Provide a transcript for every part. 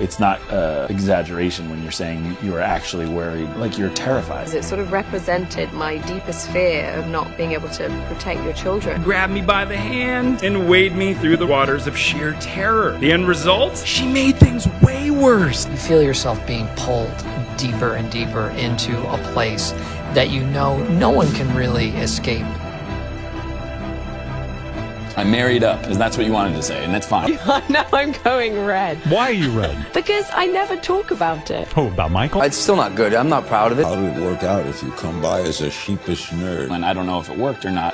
It's not exaggeration when you're saying you are actually worried, like you're terrified. It sort of represented my deepest fear of not being able to protect your children. Grabbed me by the hand and wade me through the waters of sheer terror. The end result? She made things way worse. You feel yourself being pulled deeper and deeper into a place that you know no one can really escape. I married up, because that's what you wanted to say, and that's fine. Now I'm going red. Why are you red? Because I never talk about it. Oh, about Michael? It's still not good. I'm not proud of it. How did it work out if you come by as a sheepish nerd? And I don't know if it worked or not.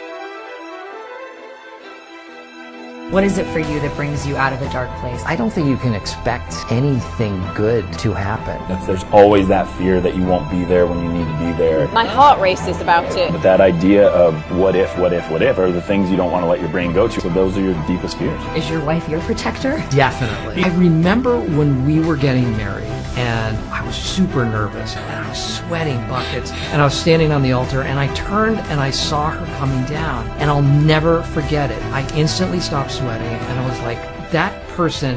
What is it for you that brings you out of a dark place? I don't think you can expect anything good to happen. There's always that fear that you won't be there when you need to be there. My heart races about it. But that idea of what if are the things you don't want to let your brain go to. So those are your deepest fears. Is your wife your protector? Definitely. I remember when we were getting married and I was super nervous and I was sweating buckets and I was standing on the altar and I turned and I saw her coming down and I'll never forget it. I instantly stopped sweating and I was like, that person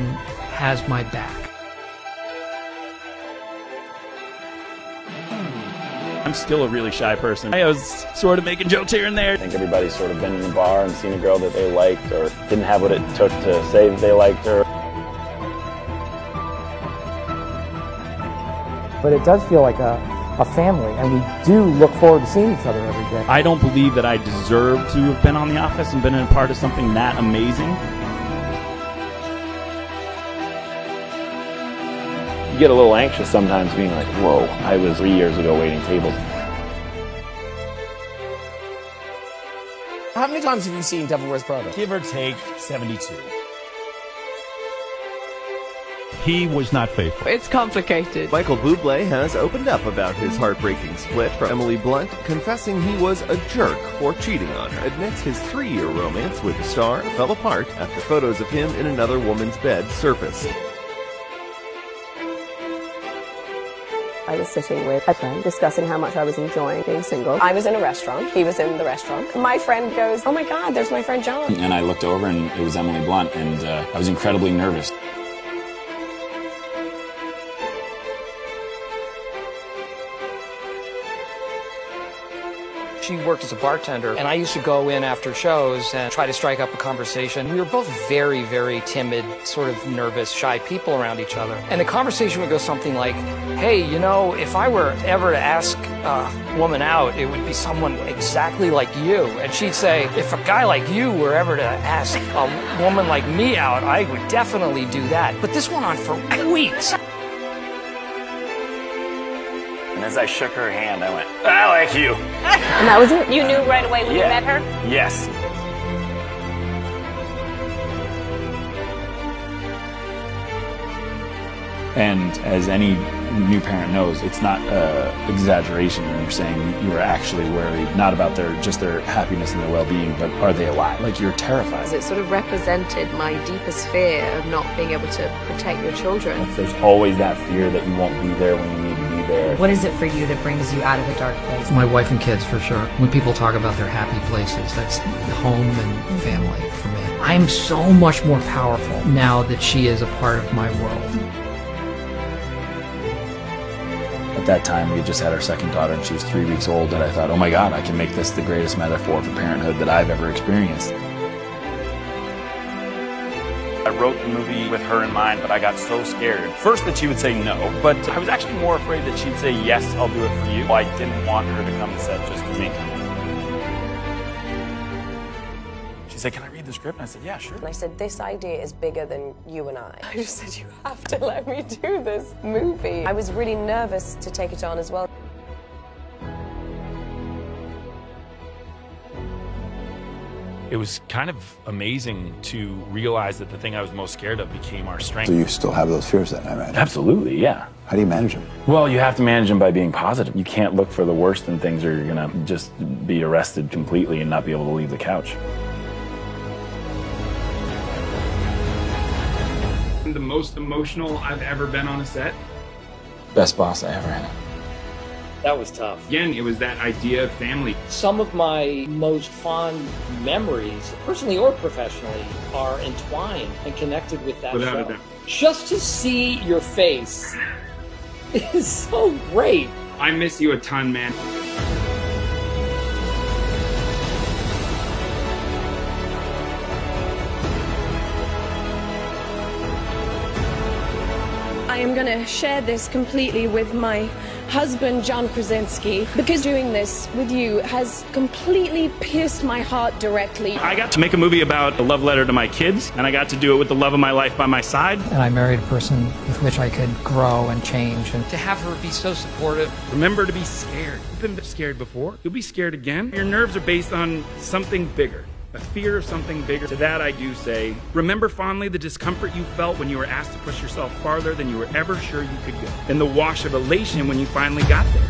has my back. I'm still a really shy person. I was sort of making jokes here and there. I think everybody's sort of been in the bar and seen a girl that they liked or didn't have what it took to say that they liked her. But it does feel like a family, and we do look forward to seeing each other every day. I don't believe that I deserve to have been on The Office and been a part of something that amazing. You get a little anxious sometimes being like, whoa, I was 3 years ago waiting tables. How many times have you seen Devil Wears Prada? Give or take 72. He was not faithful. It's complicated. Michael Bublé has opened up about his heartbreaking split from Emily Blunt, confessing he was a jerk for cheating on her. Admits his 3-year romance with the star fell apart after photos of him in another woman's bed surfaced. I was sitting with a friend discussing how much I was enjoying being single. I was in a restaurant. He was in the restaurant. My friend goes, oh my God, there's my friend John. And I looked over and it was Emily Blunt, and I was incredibly nervous. She worked as a bartender, and I used to go in after shows and try to strike up a conversation. We were both very, very timid, sort of nervous, shy people around each other. And the conversation would go something like, hey, you know, if I were ever to ask a woman out, it would be someone exactly like you. And she'd say, if a guy like you were ever to ask a woman like me out, I would definitely do that. But this went on for weeks. And as I shook her hand, I went, I like you. And that was it. You knew right away when you met her? Yes. And as any new parent knows, it's not exaggeration when you're saying you are actually worried, not about just their happiness and their well-being, but are they alive? Like you're terrified. It sort of represented my deepest fear of not being able to protect your children. There's always that fear that you won't be there when you need to be there. What is it for you that brings you out of a dark place? My wife and kids, for sure. When people talk about their happy places, that's home and family for me. I'm so much more powerful now that she is a part of my world. At that time, we had just had our second daughter, and she was 3 weeks old, and I thought, oh my God, I can make this the greatest metaphor for parenthood that I've ever experienced. I wrote the movie with her in mind, but I got so scared. First that she would say no, but I was actually more afraid that she'd say, yes, I'll do it for you. I didn't want her to come to set just for me. She said, can I read the script? And I said, yeah, sure. And I said, this idea is bigger than you and I. I just said, you have to let me do this movie. I was really nervous to take it on as well. It was kind of amazing to realize that the thing I was most scared of became our strength. So you still have those fears then, I imagine? Absolutely, yeah. How do you manage them? Well, you have to manage them by being positive. You can't look for the worst in things or you're gonna just be arrested completely and not be able to leave the couch. The most emotional I've ever been on a set. Best boss I ever had. That was tough. Again, it was that idea of family. Some of my most fond memories, personally or professionally, are entwined and connected with that Without show. a doubt. Just to see your face is so great. I miss you a ton, man. I am going to share this completely with my husband, John Krasinski, because doing this with you has completely pierced my heart directly. I got to make a movie about a love letter to my kids, and I got to do it with the love of my life by my side. And I married a person with which I could grow and change, and to have her be so supportive. Remember to be scared. You've been scared before. You'll be scared again. Your nerves are based on something bigger. A fear of something bigger. To that I do say, remember fondly the discomfort you felt when you were asked to push yourself farther than you were ever sure you could go. And the wash of elation when you finally got there.